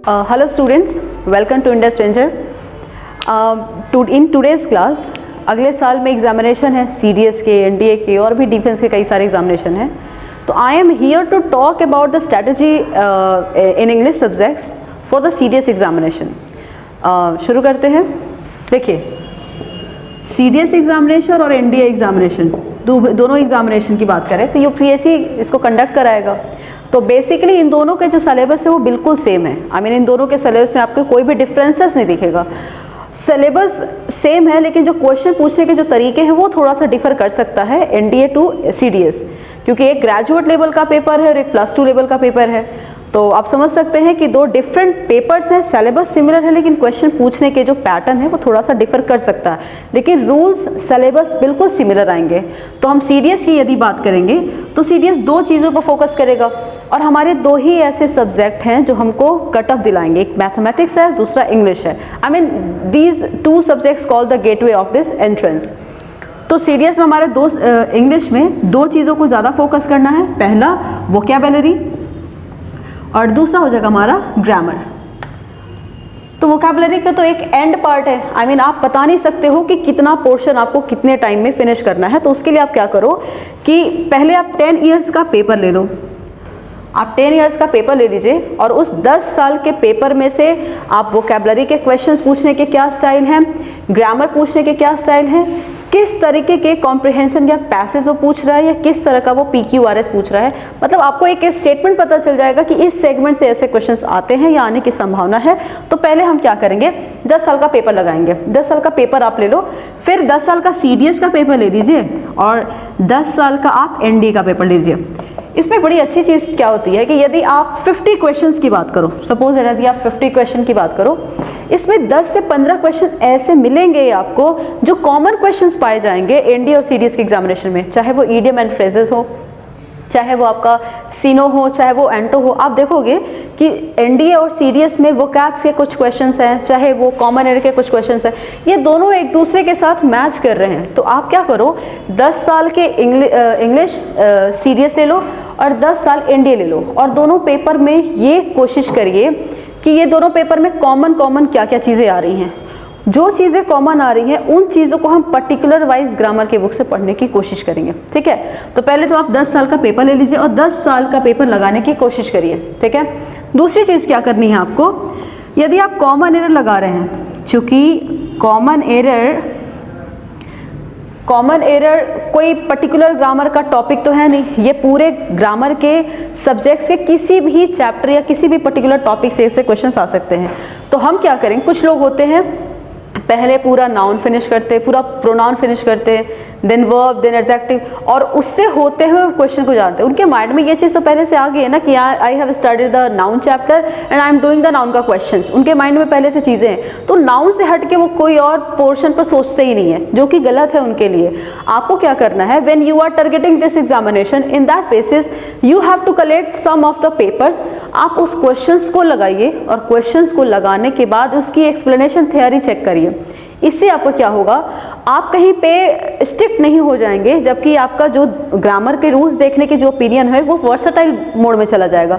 Hello students, welcome to India Stranger. In today's class, अगले साल में एग्जामिनेशन है CDS के, NDA के और भी डिफेंस के कई सारे एग्जामिनेशन हैं. तो I am here to talk about the strategy in English subjects for the CDS examination. शुरू करते हैं. देखिए, CDS एग्जामिनेशन और NDA एग्जामिनेशन दोनों एग्जामिनेशन की बात करें तो UPSC इसको कंडक्ट कराएगा. तो बेसिकली इन दोनों के जो सिलेबस है वो बिल्कुल सेम है. इन दोनों के सिलेबस में आपको कोई भी डिफरेंसेस नहीं दिखेगा. सिलेबस सेम है लेकिन जो क्वेश्चन पूछने के जो तरीके हैं वो थोड़ा सा डिफर कर सकता है NDA टू CDS, क्योंकि एक ग्रेजुएट लेवल का पेपर है और एक +2 लेवल का पेपर है. तो आप समझ सकते हैं कि दो डिफरेंट पेपर्स हैं. सिलेबस सिमिलर है लेकिन क्वेश्चन पूछने के जो पैटर्न है वो थोड़ा सा डिफर कर सकता है, लेकिन रूल्स सिलेबस बिल्कुल सिमिलर आएंगे. तो हम CDS की यदि बात करेंगे तो CDS दो चीज़ों पर फोकस करेगा और हमारे दो ही ऐसे सब्जेक्ट हैं जो हमको कट ऑफ दिलाएंगे. एक मैथमेटिक्स है, दूसरा इंग्लिश है. These two subjects call the gateway of this entrance. तो CDS में हमारे इंग्लिश में दो चीज़ों को ज़्यादा फोकस करना है. पहला वोकैबुलरी और दूसरा हो जाएगा हमारा ग्रामर. तो वोकैबुलरी का तो एक एंड पार्ट है. आप बता नहीं सकते हो कि कितना पोर्शन आपको कितने टाइम में फिनिश करना है. तो उसके लिए आप क्या करो कि पहले आप 10 ईयर्स का पेपर ले लो. आप 10 ईयर्स का पेपर ले लीजिए और उस 10 साल के पेपर में से आप वोकैबुलरी के क्वेश्चंस पूछने के क्या स्टाइल हैं, ग्रामर पूछने के क्या स्टाइल हैं, किस तरीके के कॉम्प्रिहेंशन या पैसेज वो पूछ रहा है या किस तरह का वो PQRS पूछ रहा है. मतलब आपको एक स्टेटमेंट पता चल जाएगा कि इस सेगमेंट से ऐसे क्वेश्चंस आते हैं या आने की संभावना है. तो पहले हम क्या करेंगे, 10 साल का पेपर लगाएंगे. 10 साल का पेपर आप ले लो, फिर 10 साल का CDS का पेपर ले लीजिए और 10 साल का आप NDA का पेपर लीजिए. इसमें बड़ी अच्छी चीज़ क्या होती है कि यदि आप 50 क्वेश्चंस की बात करो, सपोज यदि आप 50 क्वेश्चन की बात करो, इसमें 10 से 15 क्वेश्चन ऐसे मिलेंगे आपको जो कॉमन क्वेश्चंस पाए जाएंगे NDA और CDS के एग्जामिनेशन में. चाहे वो इडियम एंड फ्रेजेस हो, चाहे वो आपका सीनो हो, चाहे वो एंटो हो. आप देखोगे कि NDA और CDS में वोकैब्स के कुछ क्वेश्चंस हैं, चाहे वो कॉमन एरर के कुछ क्वेश्चंस हैं, ये दोनों एक दूसरे के साथ मैच कर रहे हैं. तो आप क्या करो, 10 साल के इंग्लिश CDS ले लो और 10 साल NDA ले लो और दोनों पेपर में ये कोशिश करिए कि ये दोनों पेपर में कॉमन क्या क्या चीज़ें आ रही हैं. जो चीज़ें कॉमन आ रही हैं उन चीज़ों को हम पर्टिकुलर वाइज ग्रामर के बुक से पढ़ने की कोशिश करेंगे. ठीक है. तो पहले तो आप 10 साल का पेपर ले लीजिए और 10 साल का पेपर लगाने की कोशिश करिए. ठीक है. दूसरी चीज़ क्या करनी है आपको, यदि आप कॉमन एरर लगा रहे हैं, चूँकि कॉमन एरर कोई पर्टिकुलर ग्रामर का टॉपिक तो है नहीं, ये पूरे ग्रामर के सब्जेक्ट्स के किसी भी चैप्टर या किसी भी पर्टिकुलर टॉपिक से ऐसे क्वेश्चंस आ सकते हैं. तो हम क्या करेंगे, कुछ लोग होते हैं पहले पूरा नाउन फिनिश करते, पूरा प्रोनाउन फिनिश करते, देन वर्ब, देन एडजेक्टिव, और उससे होते हुए क्वेश्चन को जानते हैं. उनके माइंड में ये चीज़ तो पहले से आ गई है ना कि I have studied the noun chapter and I am doing the noun का क्वेश्चंस. उनके माइंड में पहले से चीज़ें हैं. तो नाउन से हट के वो कोई और पोर्शन पर सोचते ही नहीं है, जो कि गलत है उनके लिए. आपको क्या करना है, when you are targeting this examination, in that basis you have to collect some of the papers. आप उस क्वेश्चंस को लगाइए और क्वेश्चंस को लगाने के बाद उसकी एक्सप्लेनेशन थ्योरी चेक करिए. इससे आपको क्या होगा, आप कहीं पे स्टिक नहीं हो जाएंगे, जबकि आपका जो ग्रामर के रूल्स देखने के जो ओपिनियन है वो वर्सेटाइल मोड में चला जाएगा.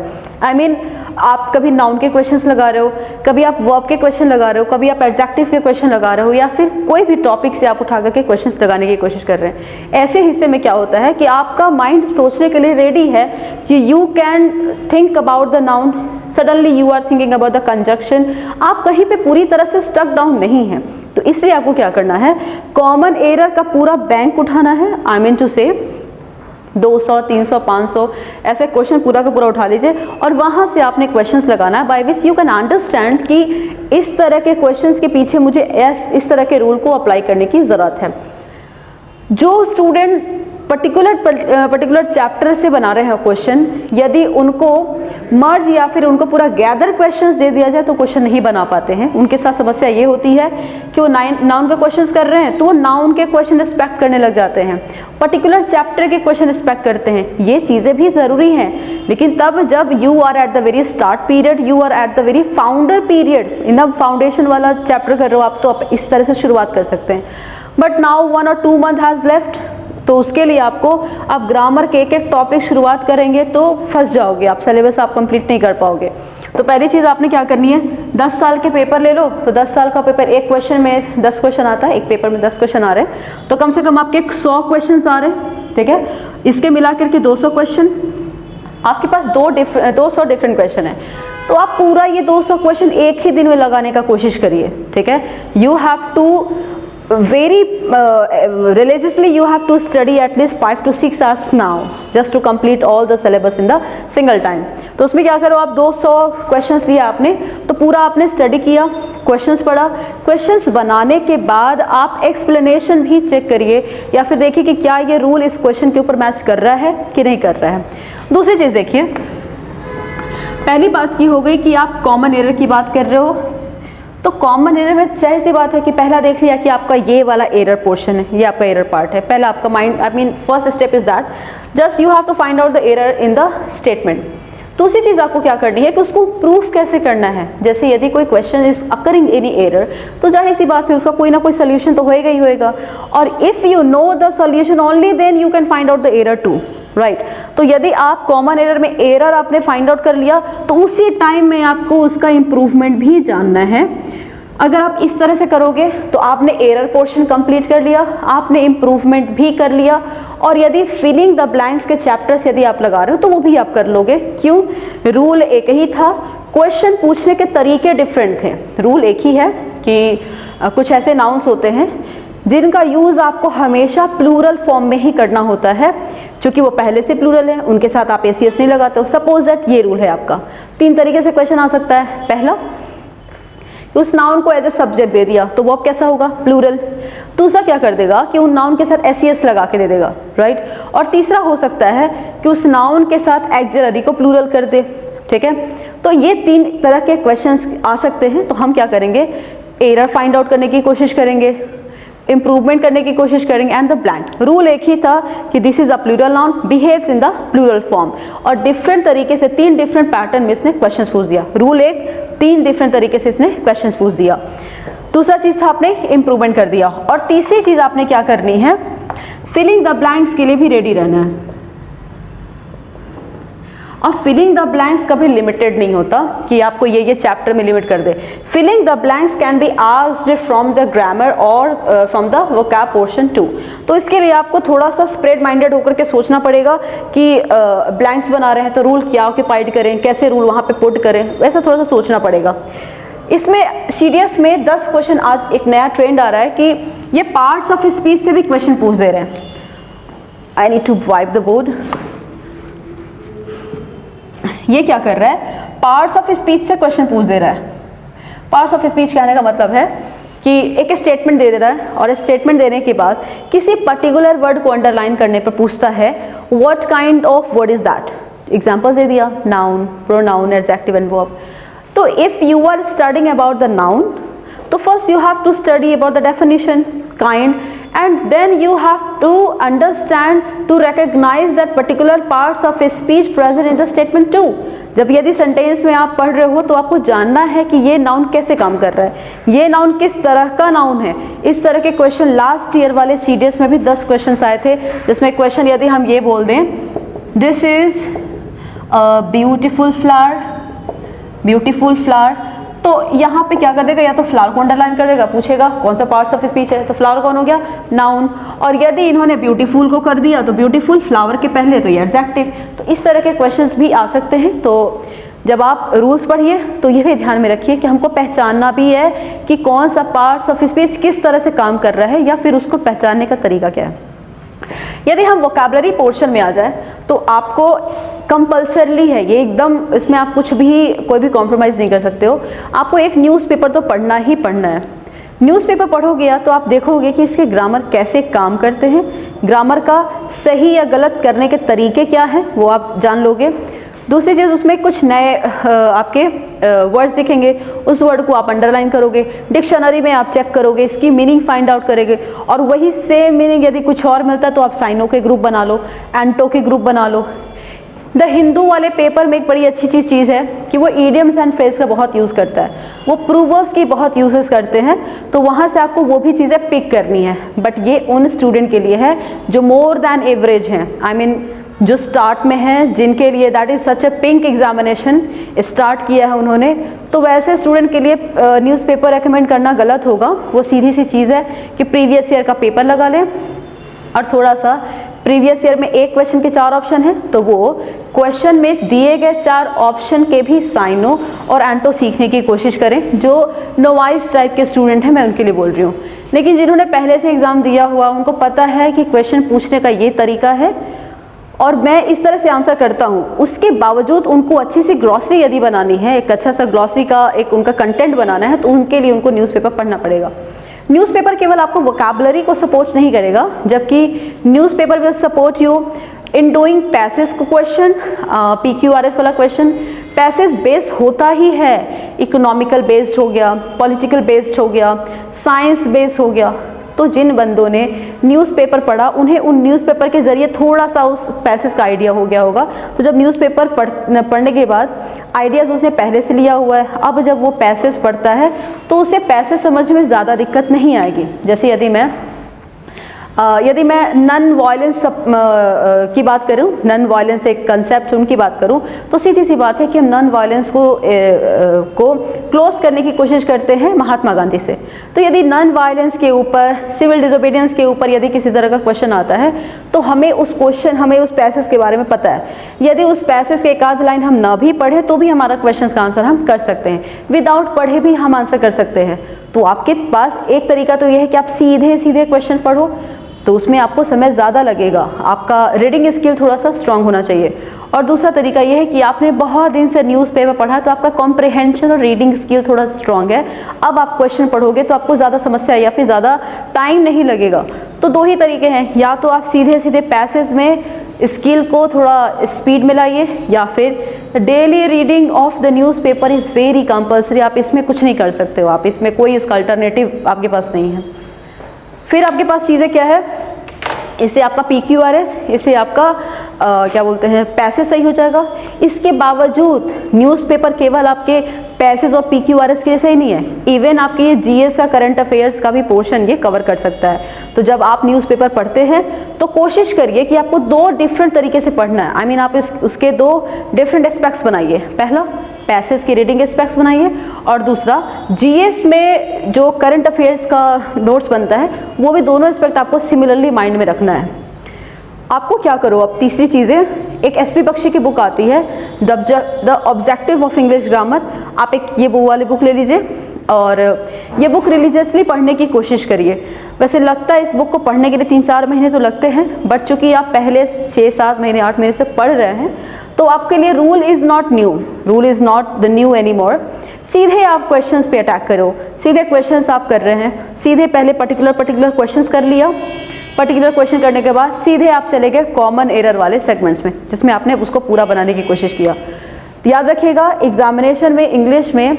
आप कभी नाउन के क्वेश्चंस लगा रहे हो, कभी आप वर्ब के क्वेश्चन लगा रहे हो, कभी आप एडजेक्टिव के क्वेश्चन लगा रहे हो, या फिर कोई भी टॉपिक से आप उठा करके क्वेश्चंस लगाने की कोशिश कर रहे हैं. ऐसे हिस्से में क्या होता है कि आपका माइंड सोचने के लिए रेडी है कि you can think about the noun, suddenly you are thinking about the conjunction. आप कहीं पे पूरी तरह से स्टक डाउन नहीं है. तो इसलिए आपको क्या करना है, कॉमन एरर का पूरा बैंक उठाना है. टू से 200, 300, 500 ऐसे क्वेश्चन पूरा का पूरा उठा लीजिए और वहाँ से आपने क्वेश्चंस लगाना है, by which you can understand कि इस तरह के क्वेश्चंस के पीछे मुझे इस तरह के रूल को अप्लाई करने की ज़रूरत है. जो स्टूडेंट पर्टिकुलर चैप्टर से बना रहे हैं क्वेश्चन, यदि उनको मर्ज या फिर उनको पूरा गैदर क्वेश्चंस दे दिया जाए तो क्वेश्चन नहीं बना पाते हैं. उनके साथ समस्या ये होती है कि वो नाउन के क्वेश्चंस कर रहे हैं तो वो नाउन के क्वेश्चन एक्सपेक्ट करने लग जाते हैं, पर्टिकुलर चैप्टर के क्वेश्चन एक्सपेक्ट करते हैं. ये चीज़ें भी ज़रूरी हैं, लेकिन तब जब you are at the very start period, you are at the very founder period, in the foundation वाला चैप्टर कर रहे हो आप, तो आप इस तरह से शुरुआत कर सकते हैं. But now 1 or 2 month has left, तो उसके लिए आपको आप ग्रामर के एक टॉपिक शुरुआत करेंगे तो फंस जाओगे आप, सिलेबस आप कंप्लीट नहीं कर पाओगे. तो पहली चीज़ आपने क्या करनी है, 10 साल के पेपर ले लो, तो 10 साल का पेपर, एक क्वेश्चन में 10 क्वेश्चन आता है, एक पेपर में 10 क्वेश्चन आ रहे हैं, तो कम से कम आपके 100 क्वेश्चन आ रहे हैं, ठीक है। इसके मिला करके 200 क्वेश्चन, आपके पास 200 डिफरेंट क्वेश्चन है, तो आप पूरा ये 200 क्वेश्चन एक ही दिन में लगाने का कोशिश करिए, ठीक है। You have to very religiously you have to study at least 5 to 6 hours now just to complete all the syllabus in the single time। तो उसमें क्या करो, आप 200 क्वेश्चंस लिए आपने, तो पूरा आपने स्टडी किया, क्वेश्चंस पढ़ा, क्वेश्चंस बनाने के बाद आप एक्सप्लेनेशन भी चेक करिए या फिर देखिए कि क्या ये रूल इस क्वेश्चन के ऊपर मैच कर रहा है कि नहीं कर रहा है। दूसरी चीज़ देखिए, पहली बात की हो गई कि आप कॉमन एरर की बात कर रहे हो, तो कॉमन एरर में जाहिर सी बात है कि पहला देख लिया कि आपका ये वाला एरर पोर्शन है, ये आपका एरर पार्ट है। पहला आपका mind, I mean first step is that just you have to find out the error in the statement. दूसरी चीज़ आपको क्या करनी है कि उसको प्रूफ कैसे करना है। जैसे यदि कोई question is occurring any error, तो जाहिर सी बात है उसका कोई ना कोई सोल्यूशन तो होएगा ही होएगा, और if you know the solution only then you can find out the error too, right. तो यदि आप कॉमन एरर में एरर आपने फाइंड आउट कर लिया, तो उसी टाइम में आपको उसका इम्प्रूवमेंट भी जानना है। अगर आप इस तरह से करोगे तो आपने एरर पोर्शन कंप्लीट कर लिया, आपने इम्प्रूवमेंट भी कर लिया, और यदि फिलिंग द ब्लैंक्स के चैप्टर्स यदि आप लगा रहे हो तो वो भी आप कर लोगे। क्यों? रूल एक ही था, क्वेश्चन पूछने के तरीके डिफरेंट थे। रूल एक ही है कि कुछ ऐसे नाउन्स होते हैं जिनका यूज़ आपको हमेशा प्लूरल फॉर्म में ही करना होता है, क्योंकि वो पहले से प्लूरल है, उनके साथ आप एसीएस नहीं लगाते हो। सपोज दैट ये रूल है आपका, 3 तरीके से क्वेश्चन आ सकता है। पहला, उस नाउन को एज ए सब्जेक्ट दे दिया तो वो अब कैसा होगा, प्लूरल। दूसरा क्या कर देगा कि उन नाउन के साथ एसीएस लगा के दे देगा, राइट। और तीसरा हो सकता है कि उस नाउन के साथ एक्सिलरी को प्लूरल कर दे, ठीक है। तो ये 3 तरह के क्वेश्चंस आ सकते हैं। तो हम क्या करेंगे, एरर फाइंड आउट करने की कोशिश करेंगे, इंप्रूवमेंट करने की कोशिश करेंगे, एंड द ब्लैंक। रूल एक ही था कि this is a plural noun behaves in the plural form, और डिफरेंट तरीके से 3 डिफरेंट पैटर्न में इसने क्वेश्चंस पूछ दिया। रूल एक, 3 डिफरेंट तरीके से इसने क्वेश्चंस पूछ दिया। दूसरा चीज था आपने इम्प्रूवमेंट कर दिया, और तीसरी चीज आपने क्या करनी है, फिलिंग द ब्लैंक्स के लिए भी रेडी रहना है। और फिलिंग द ब्लैंक्स कभी लिमिटेड नहीं होता कि आपको ये चैप्टर में लिमिट कर दे। Filling the blanks can be asked from the grammar और from the vocab portion too. तो इसके लिए आपको थोड़ा सा स्प्रेड माइंडेड होकर के सोचना पड़ेगा कि ब्लैंक्स बना रहे हैं तो रूल क्या ऑक्यूपाइड करें, कैसे रूल वहाँ पे पुट करें, वैसा थोड़ा सा सोचना पड़ेगा। इसमें सीडीएस में 10 क्वेश्चन, आज एक नया ट्रेंड आ रहा है कि ये पार्ट्स ऑफ स्पीच से भी क्वेश्चन पूछ दे रहे हैं। I need to wipe the board. ये क्या कर रहा है, पार्ट्स ऑफ स्पीच से क्वेश्चन पूछ दे रहा है। पार्ट्स ऑफ स्पीच कहने का मतलब है कि एक स्टेटमेंट दे रहा है, और स्टेटमेंट देने के बाद किसी पर्टिकुलर वर्ड को अंडरलाइन करने पर पूछता है what kind of word is that. Examples दे दिया, noun, pronoun, adjective and verb. तो if you are studying about the noun, तो first you have to study about the definition, kind, and then you have to understand to recognize that particular parts of a speech present in the statement too। जब यदि sentence में आप पढ़ रहे हो तो आपको जानना है कि ये नाउन कैसे काम कर रहा है, ये नाउन किस तरह का नाउन है। इस तरह के क्वेश्चन लास्ट ईयर वाले सीडीएस में भी 10 क्वेश्चन आए थे, जिसमें क्वेश्चन यदि हम ये बोल दें, this is a beautiful flower, beautiful flower, तो यहाँ पे क्या कर देगा, या तो फ्लावर को अंडरलाइन कर देगा, पूछेगा कौन सा पार्ट्स ऑफ स्पीच है, तो फ्लावर कौन हो गया, नाउन। और यदि इन्होंने ब्यूटीफुल को कर दिया तो ब्यूटीफुल फ्लावर के पहले तो ये एडजेक्टिव। तो इस तरह के क्वेश्चंस भी आ सकते हैं। तो जब आप रूल्स पढ़िए तो ये भी ध्यान में रखिए कि हमको पहचानना भी है कि कौन सा पार्ट्स ऑफ स्पीच किस तरह से काम कर रहा है, या फिर उसको पहचानने का तरीका क्या है। यदि हम वोकैबुलरी पोर्शन में आ जाए तो आपको कंपल्सरली है ये, एकदम इसमें आप कुछ भी, कोई भी कॉम्प्रोमाइज़ नहीं कर सकते हो, आपको एक न्यूज़पेपर तो पढ़ना ही पढ़ना है। न्यूज़पेपर पढ़ोगे तो आप देखोगे कि इसके ग्रामर कैसे काम करते हैं, ग्रामर का सही या गलत करने के तरीके क्या हैं वो आप जान लोगे। दूसरी चीज़, उसमें कुछ नए आपके वर्ड्स दिखेंगे, उस वर्ड को आप अंडरलाइन करोगे, डिक्शनरी में आप चेक करोगे, इसकी मीनिंग फाइंड आउट करेंगे, और वही सेम मीनिंग यदि कुछ और मिलता है तो आप साइनों के ग्रुप बना लो, एंटो के ग्रुप बना लो। द हिंदू वाले पेपर में एक बड़ी अच्छी चीज़ है कि वो ईडियम्स एंड फ्रेज का बहुत यूज़ करता है, वो प्रूवर्ब्स की बहुत यूजेस करते हैं, तो वहाँ से आपको वो भी चीज़ें पिक करनी है। बट ये उन स्टूडेंट के लिए है जो मोर दैन एवरेज हैं, आई मीन जो स्टार्ट में हैं, जिनके लिए that is such A pink examination start किया है उन्होंने, तो वैसे स्टूडेंट के लिए न्यूज़पेपर रेकमेंड करना गलत होगा। वो सीधी सी चीज़ है कि प्रीवियस ईयर का पेपर लगा लें और थोड़ा सा प्रीवियस ईयर में एक क्वेश्चन के 4 ऑप्शन हैं, तो वो क्वेश्चन में दिए गए 4 ऑप्शन के भी साइनो और एंटो सीखने की कोशिश करें। जो नोवाइस टाइप के स्टूडेंट हैं, मैं उनके लिए बोल रही हूँ, लेकिन जिन्होंने पहले से एग्ज़ाम दिया हुआ, उनको पता है कि क्वेश्चन पूछने का ये तरीका है और मैं इस तरह से आंसर करता हूँ, उसके बावजूद उनको अच्छी सी ग्लॉसरी यदि बनानी है, एक अच्छा सा ग्लॉसरी का एक उनका कंटेंट बनाना है, तो उनके लिए उनको न्यूज़पेपर पढ़ना पड़ेगा। न्यूज़पेपर केवल आपको वोकैबुलरी को सपोर्ट नहीं करेगा, जबकि newspaper will support you in doing passage को क्वेश्चन, PQRS वाला क्वेश्चन पैसेज बेस्ड होता ही है, इकोनॉमिकल बेस्ड हो गया, पॉलिटिकल बेस्ड हो गया, साइंस बेस्ड हो गया। तो जिन बंदों ने न्यूज़पेपर पढ़ा, उन्हें उन न्यूज़पेपर के ज़रिए थोड़ा सा उस पैसेज का आइडिया हो गया होगा। तो जब न्यूज़पेपर पढ़ने के बाद आइडियाज़ उसने पहले से लिया हुआ है, अब जब वो पैसेज पढ़ता है तो उसे पैसेज समझने में ज़्यादा दिक्कत नहीं आएगी। जैसे यदि मैं नॉन वायलेंस की बात करूं, नॉन वायलेंस एक कंसेप्ट उनकी बात करूं, तो सीधी सी बात है कि हम नॉन वायलेंस को क्लोज करने की कोशिश करते हैं महात्मा गांधी से। तो यदि नॉन वायलेंस के ऊपर, सिविल डिसोबीडियंस के ऊपर यदि किसी तरह का क्वेश्चन आता है, तो हमें उस पैसेज के बारे में पता है। यदि उस पैसेज के एक आध लाइन हम ना भी पढ़े तो भी हमारा क्वेश्चन का आंसर हम कर सकते हैं, विदाउट पढ़े भी हम आंसर कर सकते हैं। तो आपके पास एक तरीका तो यह है कि आप सीधे सीधे क्वेश्चन पढ़ो, तो उसमें आपको समय ज़्यादा लगेगा, आपका रीडिंग स्किल थोड़ा सा स्ट्रांग होना चाहिए। और दूसरा तरीका यह है कि आपने बहुत दिन से न्यूज़पेपर पढ़ा, तो आपका कॉम्प्रिहेंशन और रीडिंग स्किल थोड़ा स्ट्रांग है। अब आप क्वेश्चन पढ़ोगे तो आपको ज़्यादा समस्या या फिर ज़्यादा टाइम नहीं लगेगा। तो 2 ही तरीके हैं, या तो आप सीधे सीधे पैसेज में स्किल को थोड़ा स्पीड में लाइए, या फिर daily reading of the newspaper is very compulsory. आप इसमें कुछ नहीं कर सकते हो, आप इसमें कोई इसका अल्टरनेटिव आपके पास नहीं है। फिर आपके पास चीज़ें क्या है, इससे आपका PQRS, इससे आपका क्या बोलते हैं पैसेज सही हो जाएगा। इसके बावजूद न्यूज़पेपर केवल आपके पैसेज और PQRS के लिए सही नहीं है, इवन आपके ये GS का, करंट अफेयर्स का भी पोर्शन ये कवर कर सकता है। तो जब आप न्यूज़पेपर पढ़ते हैं तो कोशिश करिए कि आपको 2 डिफरेंट तरीके से पढ़ना है। आप उसके 2 डिफरेंट एस्पेक्ट्स बनाइए। पहला पैसेज की रीडिंग एस्पेक्ट्स बनाइए, और दूसरा GS में जो करंट अफेयर्स का नोट्स बनता है, वो भी दोनों एस्पेक्ट आपको सिमिलरली माइंड में रखना है। आपको क्या करो, अब तीसरी चीज़ें, एक SP बख्शी की बुक आती है the objective of English grammar. आप एक ये वाली बुक ले लीजिए और ये बुक रिलीजियसली पढ़ने की कोशिश करिए। वैसे लगता है इस बुक को पढ़ने के लिए 3-4 महीने तो लगते हैं, बट चूंकि आप पहले 6-7 महीने 8 महीने से पढ़ रहे हैं, तो आपके लिए rule is not the new any more. सीधे आप क्वेश्चंस पे अटैक करो, सीधे क्वेश्चंस आप कर रहे हैं, सीधे पहले पर्टिकुलर क्वेश्चंस कर लिया, पर्टिकुलर क्वेश्चन करने के बाद सीधे आप चले गए कॉमन एरर वाले सेगमेंट्स में, जिसमें आपने उसको पूरा बनाने की कोशिश किया। याद रखिएगा, एग्जामिनेशन में इंग्लिश में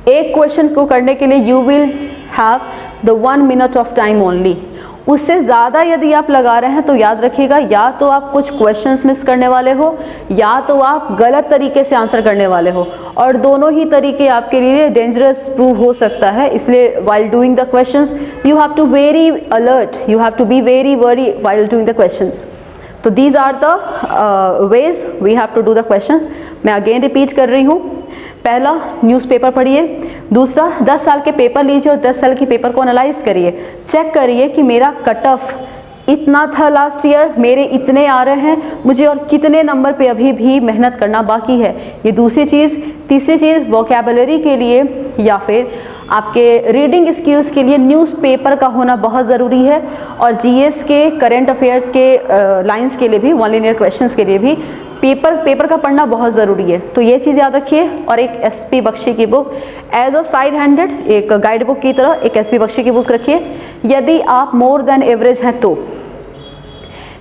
एक क्वेश्चन को करने के लिए you will have the 1 minute of time only. उससे ज़्यादा यदि आप लगा रहे हैं तो याद रखिएगा, या तो आप कुछ क्वेश्चंस मिस करने वाले हो, या तो आप गलत तरीके से आंसर करने वाले हो, और दोनों ही तरीके आपके लिए डेंजरस प्रूव हो सकता है। इसलिए while doing the questions you have to very alert, you have to be very worry while doing the questions. तो these are the ways we have to do the questions. मैं again repeat कर रही हूँ, पहला newspaper पढ़िए, दूसरा 10 साल के पेपर लीजिए और 10 साल के पेपर को एनालाइज करिए, चेक करिए कि मेरा कट ऑफ इतना था लास्ट ईयर, मेरे इतने आ रहे हैं, मुझे और कितने नंबर पे अभी भी मेहनत करना बाकी है। ये दूसरी चीज़। तीसरी चीज़, वोकैबुलरी के लिए या फिर आपके रीडिंग स्किल्स के लिए न्यूज़पेपर का होना बहुत ज़रूरी है, और GS के, करंट अफेयर्स के लाइंस के लिए भी, 1 लिनियर क्वेश्चंस के लिए भी पेपर का पढ़ना बहुत ज़रूरी है। तो ये चीज़ याद रखिए। और एक SP बख्शी की book as a side handed, एक गाइड बुक की तरह एक SP बख्शी की बुक रखिए। यदि आप मोर देन एवरेज हैं तो,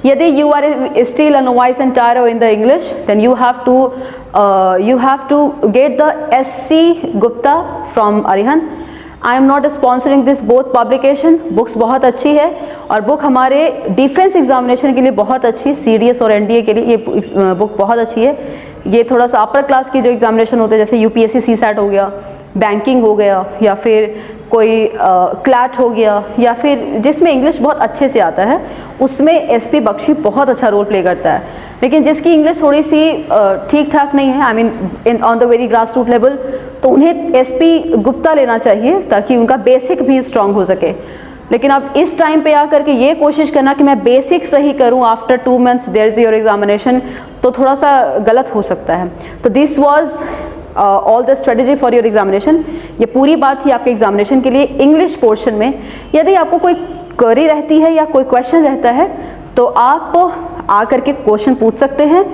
यदि you are still a novice and tyro in the English, then you have to get the SC Gupta from Arihant. I am not sponsoring this both publication. Books बहुत अच्छी है, और book हमारे defence examination के लिए बहुत अच्छी है, CDS और NDA के लिए ये बुक बहुत अच्छी है। ये थोड़ा सा अपर क्लास की जो एग्जामिनेशन होते हैं, जैसे UPSC CSAT हो गया, बैंकिंग हो गया, या फिर कोई क्लैट हो गया, या फिर जिसमें इंग्लिश बहुत अच्छे से आता है उसमें एसपी बख्शी बहुत अच्छा रोल प्ले करता है। लेकिन जिसकी इंग्लिश थोड़ी सी ठीक ठाक नहीं है, I mean on the very grass root level, तो उन्हें एसपी गुप्ता लेना चाहिए ताकि उनका बेसिक भी स्ट्रांग हो सके। लेकिन अब इस टाइम पे आकर के ये कोशिश करना कि मैं बेसिक सही करूं after 2 months there is your examination, तो थोड़ा सा गलत हो सकता है। तो this was all the strategy for your examination. ये पूरी बात थी आपके एग्जामिनेशन के लिए। इंग्लिश पोर्शन में यदि आपको कोई क्वेरी रहती है या कोई क्वेश्चन रहता है तो आप आकर के क्वेश्चन पूछ सकते हैं।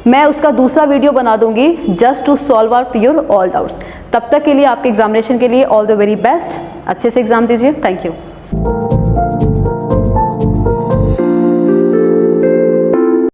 मैं उसका दूसरा वीडियो बना दूंगी just to solve out your all doubts. तब तक के लिए आपके एग्जामिनेशन के लिए ऑल द वेरी बेस्ट। अच्छे से एग्जाम दीजिए। Thank you.